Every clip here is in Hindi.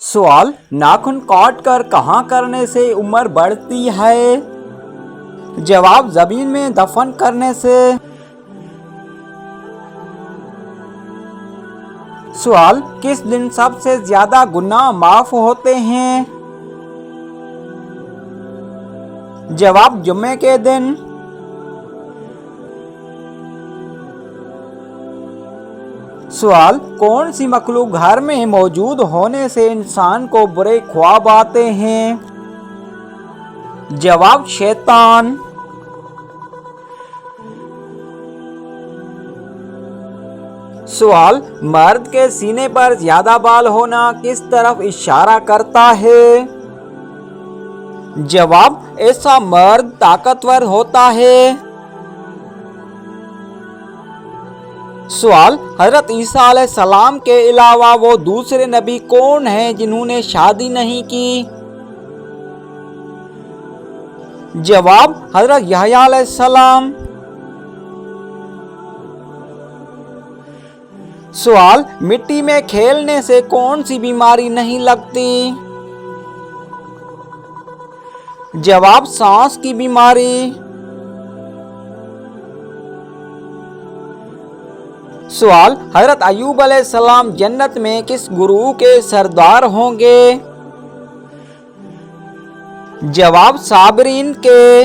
सवाल, नाखून काट कर कहाँ करने से उम्र बढ़ती है? जवाब, जमीन में दफन करने से। सवाल, किस दिन सबसे ज्यादा गुनाह माफ होते हैं? जवाब, जुम्मे के दिन। सवाल, कौन सी मखलूक घर में मौजूद होने से इंसान को बुरे ख्वाब आते हैं? जवाब, शैतान। सवाल, मर्द के सीने पर ज्यादा बाल होना किस तरफ इशारा करता है? जवाब, ऐसा मर्द ताकतवर होता है। सवाल, हजरत ईसा अलैहिस्सलाम के अलावा वो दूसरे नबी कौन हैं जिन्होंने शादी नहीं की? जवाब, हजरत यहया अलैहिस्सलाम। सवाल, मिट्टी में खेलने से कौन सी बीमारी नहीं लगती? जवाब, सांस की बीमारी। सवाल, हजरत अय्यूब अलैहिस्सलाम जन्नत में किस गुरु के सरदार होंगे? जवाब, साबरीन के।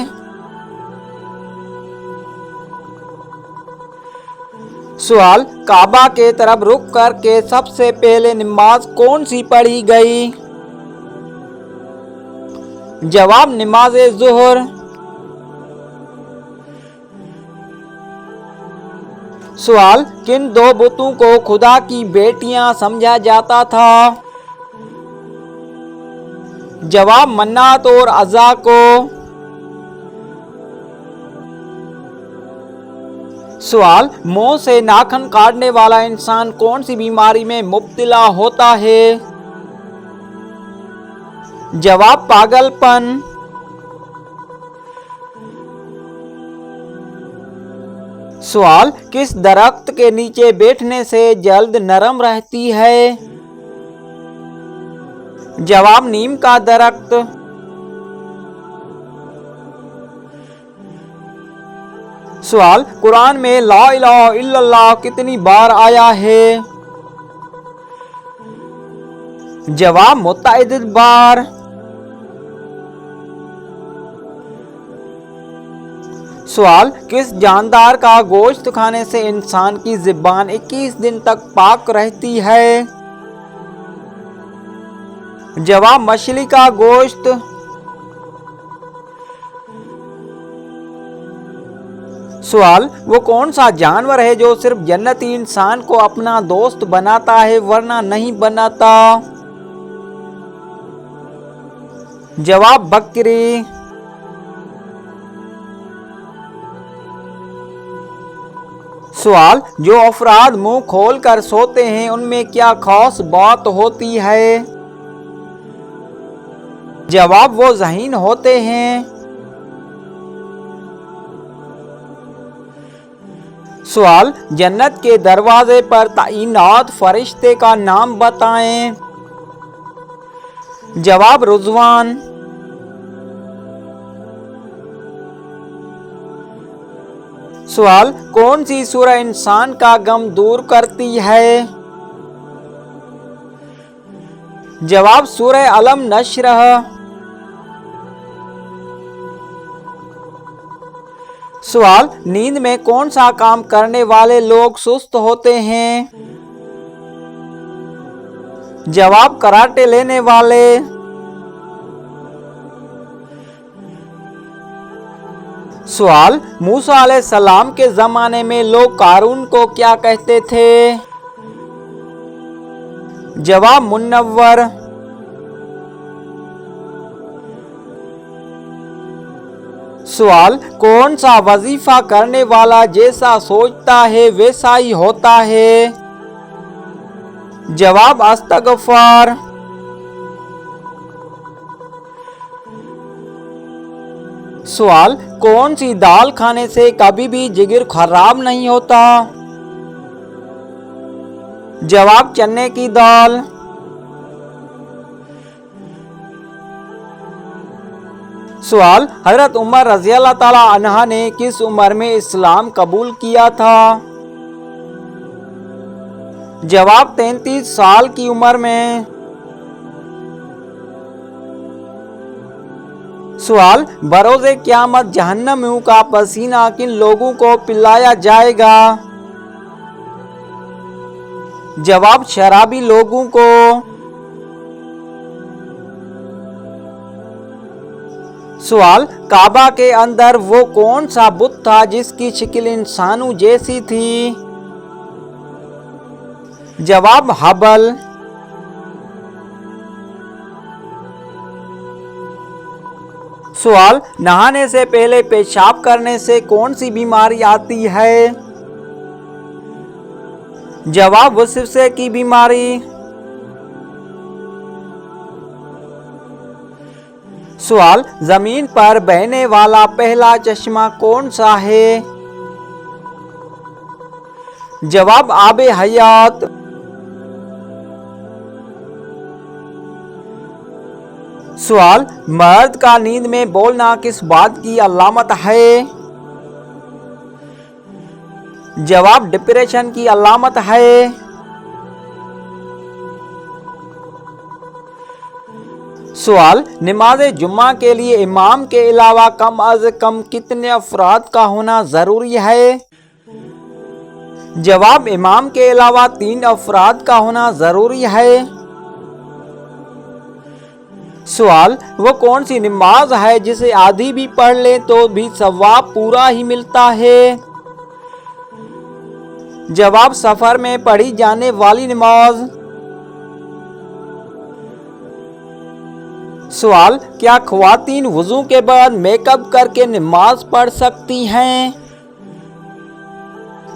सवाल, काबा के तरफ रुख करके सबसे पहले नमाज कौन सी पढ़ी गई? जवाब, नमाज ज़ुहर। सवाल, किन दो बुतों को खुदा की बेटियां समझा जाता था? जवाब, मन्नात और अज़ा को। सवाल, मुंह से नाखून काटने वाला इंसान कौन सी बीमारी में मुब्तला होता है? जवाब, पागलपन। सवाल, किस दरख्त के नीचे बैठने से जल्द नरम रहती है? जवाब, नीम का दरख्त। सवाल, कुरान में ला इलाहा इल्लल्लाह कितनी बार आया है? जवाब, मुतअद्दिद बार। सवाल, किस जानदार का गोश्त खाने से इंसान की ज़ुबान 21 दिन तक पाक रहती है? जवाब, मछली का गोश्त। सवाल, वो कौन सा जानवर है जो सिर्फ जन्नती इंसान को अपना दोस्त बनाता है वरना नहीं बनाता? जवाब, बकरी। सवाल, जो अफराद मुंह खोल कर सोते हैं उनमें क्या खास बात होती है? जवाब, वो ज़हीन होते हैं। सवाल, जन्नत के दरवाजे पर तैनात फरिश्ते का नाम बताएं। जवाब, रुज़वान। सवाल, कौन सी सूरह इंसान का गम दूर करती है? जवाब, सूरह अलम नशरह। सवाल, नींद में कौन सा काम करने वाले लोग सुस्त होते हैं? जवाब, कराटे लेने वाले। सवाल, मूसा अलैहिस्सलाम के जमाने में लोग कारून को क्या कहते थे? जवाब, मुनव्वर। सवाल, कौन सा वजीफा करने वाला जैसा सोचता है वैसा ही होता है? जवाब, अस्तगफार। सवाल, कौन सी दाल खाने से कभी भी जिगर खराब नहीं होता? जवाब, चने की दाल। सवाल, हजरत उमर रज़ी अल्लाह ताला अन्हा ने किस उम्र में इस्लाम कबूल किया था? जवाब 33 साल की उम्र में। सवाल, बरोज़े क़यामत जहन्नमियों का पसीना किन लोगों को पिलाया जाएगा? जवाब शराबी लोगों को। सवाल, काबा के अंदर वो कौन सा बुत था जिसकी शक्ल इंसानों जैसी थी? जवाब हबल। सवाल, नहाने से पहले पेशाब करने से कौन सी बीमारी आती है? जवाब वसवसे की बीमारी। सवाल, जमीन पर बहने वाला पहला चश्मा कौन सा है? जवाब आबे हयात। सवाल, मर्द का नींद में बोलना किस बात की अलामत है? जवाब डिप्रेशन की अलामत है। सवाल, नमाज जुम्मा के लिए इमाम के अलावा कम अज कम कितने अफराद का होना जरूरी है? जवाब इमाम के अलावा 3 अफराद का होना जरूरी है। सवाल, वो कौन सी नमाज है जिसे आधी भी पढ़ ले तो भी सवाब पूरा ही मिलता है? जवाब सफर में पढ़ी जाने वाली नमाज। सवाल, क्या ख्वातीन वुजू के बाद मेकअप करके नमाज पढ़ सकती हैं?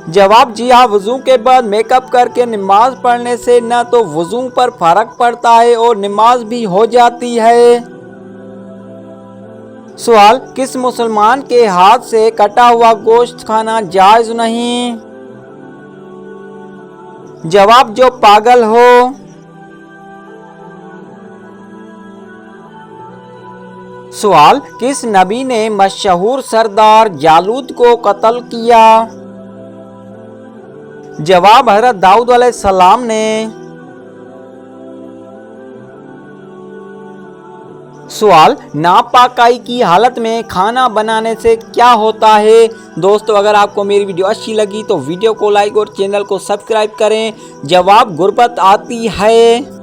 जवाब जी हाँ, वुजू के बाद मेकअप करके नमाज पढ़ने से न तो वुजू पर फर्क पड़ता है और नमाज भी हो जाती है। सवाल, किस मुसलमान के हाथ से कटा हुआ गोश्त खाना जायज नहीं? जवाब जो पागल हो। सवाल, किस नबी ने मशहूर सरदार जालूत को कत्ल किया? जवाब हजरत दाऊद अलैहिस्सलाम ने। सवाल, नापाकाई की हालत में खाना बनाने से क्या होता है? दोस्तों, अगर आपको मेरी वीडियो अच्छी लगी तो वीडियो को लाइक और चैनल को सब्सक्राइब करें। जवाब गुर्बत आती है।